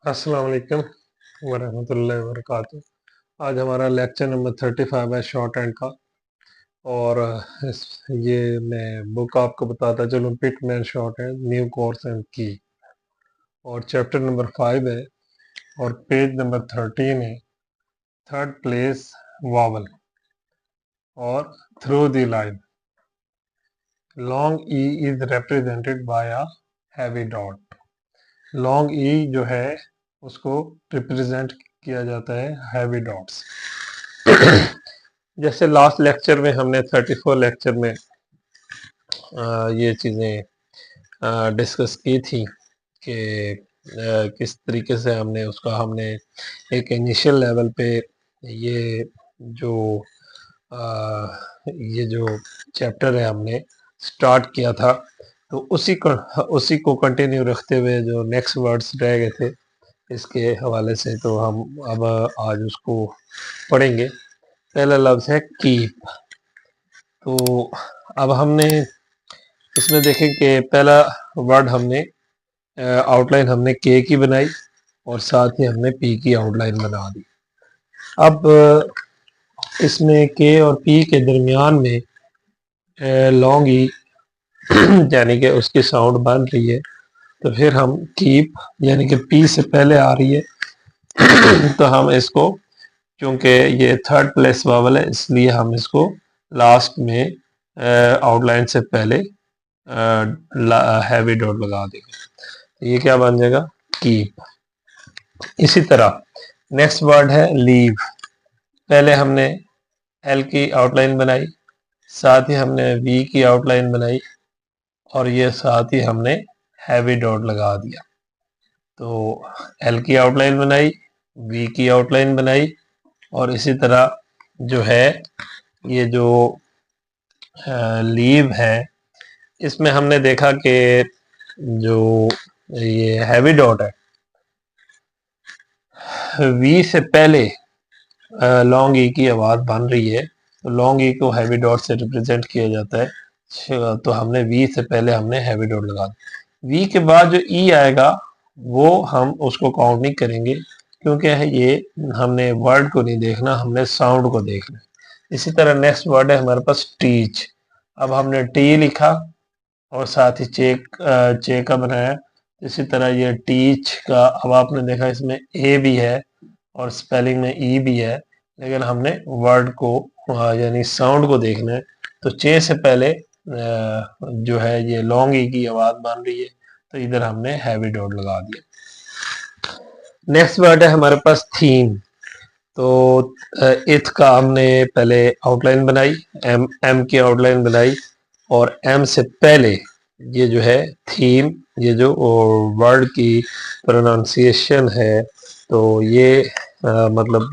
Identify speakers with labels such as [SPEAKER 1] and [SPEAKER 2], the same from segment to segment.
[SPEAKER 1] अस्सलाम वालेकुम वरहमतुल्लाहि वबरकातुहू। आज हमारा लेक्चर नंबर 35 है शॉर्ट हैंड का। और इस ये मैं बुक आपको बताता चलूँ, Pitman short hand new course and की। और चैप्टर नंबर 5 है और पेज नंबर 13 है। थर्ड प्लेस वावल और through the line long e is represented by a heavy dot. Long e जो है उसको रिप्रेजेंट किया जाता है हैवी डॉट्स। जैसे लास्ट लेक्चर में हमने 34 लेक्चर में ये चीज़ें डिस्कस की थी कि किस तरीके से हमने एक इनिशियल लेवल पे ये जो आ, ये जो चैप्टर है हमने स्टार्ट किया था, तो उसी को कंटिन्यू रखते हुए जो नेक्स्ट वर्ड्स रह गए थे इसके हवाले से, तो हम अब आज उसको पढ़ेंगे। पहला लफ्ज़ है कीप। तो अब हमने इसमें देखें कि पहला वर्ड हमने आउटलाइन हमने के की बनाई और साथ ही हमने पी की आउटलाइन बना दी। अब इसमें के और पी के दरमियान में लॉन्ग ई यानी कि उसकी साउंड बन रही है, तो फिर हम कीप यानी कि पी से पहले आ रही है तो हम इसको, क्योंकि ये थर्ड प्लेस वावल है, इसलिए हम इसको लास्ट में आउटलाइन से पहले हैवी डॉट लगा देंगे। ये क्या बन जाएगा? कीप। इसी तरह नेक्स्ट वर्ड है लीव। पहले हमने एल की आउटलाइन बनाई, साथ ही हमने वी की आउटलाइन बनाई और ये साथ ही हमने हैवी डॉट लगा दिया। तो एल की आउटलाइन बनाई, वी की आउटलाइन बनाई और इसी तरह जो है ये जो लीव है, इसमें हमने देखा कि जो ये हैवी डॉट है, वी से पहले लॉन्ग ई की आवाज़ बन रही है, तो लॉन्ग ई को हैवी डॉट से रिप्रेजेंट किया जाता है। तो हमने वी से पहले हमने हैवी डॉट लगा दिया। वी के बाद जो ई आएगा वो हम उसको काउंट नहीं करेंगे, क्योंकि ये हमने वर्ड को नहीं देखना, हमने साउंड को देखना है। इसी तरह नेक्स्ट वर्ड है हमारे पास टीच। अब हमने टी लिखा और साथ ही चे का बनाया। इसी तरह ये टीच का, अब आपने देखा इसमें ए भी है और स्पेलिंग में ई भी है, लेकिन हमने वर्ड को यानी साउंड को देखना है। तो चे से पहले जो है ये लॉन्ग ई की आवाज़ बन रही है, तो इधर हमने हैवी डॉट लगा दिया। नेक्स्ट वर्ड है हमारे पास थीम। तो इथ का हमने पहले आउटलाइन बनाई, एम की आउटलाइन बनाई और एम से पहले ये जो है थीम, ये जो वर्ड की प्रोनाउंसिएशन है, तो ये मतलब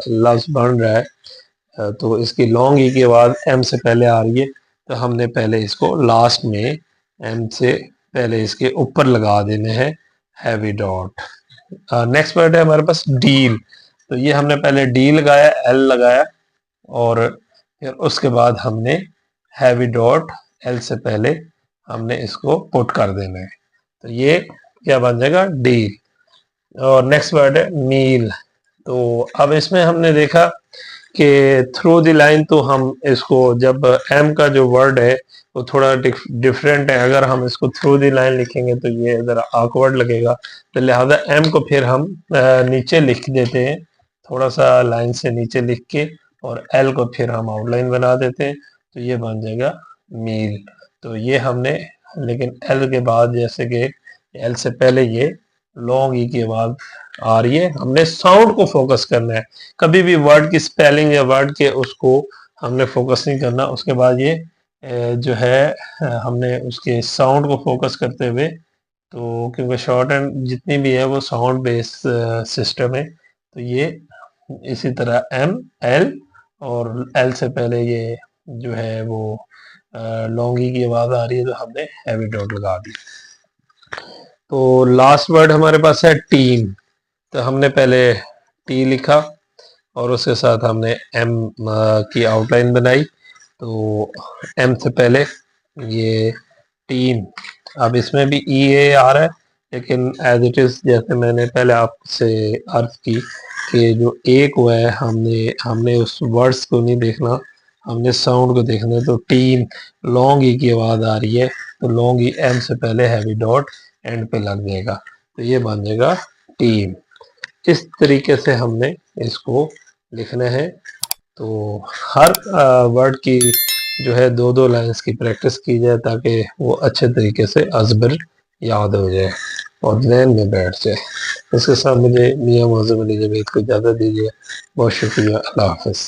[SPEAKER 1] लफ्ज़ बन रहा है। तो इसकी लॉन्ग ई की आवाज़ एम से पहले आ रही है, तो हमने पहले इसको लास्ट में एम से पहले इसके ऊपर लगा देने हैं हैवी डॉट। नेक्स्ट वर्ड है हमारे पास डील। तो ये हमने पहले डी लगाया, एल लगाया और फिर उसके बाद हमने हैवी डॉट एल से पहले हमने इसको पुट कर देना है, तो ये क्या बन जाएगा? डील। और नेक्स्ट वर्ड है मील। तो अब इसमें हमने देखा कि थ्रू द लाइन, तो हम इसको जब एम का जो वर्ड है वो थोड़ा डिफरेंट है, अगर हम इसको थ्रू द लाइन लिखेंगे तो ये ज़रा awkward लगेगा, तो लिहाजा एम को फिर हम नीचे लिख देते हैं, थोड़ा सा लाइन से नीचे लिख के, और एल को फिर हम आउटलाइन बना देते हैं, तो ये बन जाएगा मील। तो ये हमने, लेकिन एल के बाद जैसे कि एल से पहले ये लॉन्ग ई की आवाज़ आ रही है, हमने साउंड को फोकस करना है। कभी भी वर्ड की स्पेलिंग या वर्ड के उसको हमने फोकस नहीं करना। उसके बाद ये जो है हमने उसके साउंड को फोकस करते हुए, तो क्योंकि शॉर्ट एंड जितनी भी है वो साउंड बेस्ड सिस्टम है, तो ये इसी तरह एम, एल और एल से पहले ये जो है वो लॉन्ग ई की आवाज़ आ रही है, तो हमने हैवी डॉट लगा दी। तो लास्ट वर्ड हमारे पास है टीम। तो हमने पहले टी लिखा और उसके साथ हमने एम की आउटलाइन बनाई, तो एम से पहले ये टीम अब इसमें भी ई ए आ रहा है, लेकिन एज इट इज जैसे मैंने पहले आपसे अर्ज की कि जो ए को है हमने हमने उस वर्ड्स को नहीं देखना, हमने साउंड को देखना है। तो टीम लॉन्ग ई की आवाज आ रही है तो लॉन्ग ई एम से पहले हैवी डॉट एंड पे लग जाएगा, तो ये बन जाएगा टीम। इस तरीके से हमने इसको लिखना है। तो हर वर्ड की जो है दो दो लाइंस की प्रैक्टिस की जाए ताकि वो अच्छे तरीके से अजबर याद हो जाए और जहन में बैठ जाए। इसके साथ मुझे मियाँ मौज़ूम अली जवेद को इजाज़त दीजिए। बहुत शुक्रिया, अल्लाह हाफ़िज़।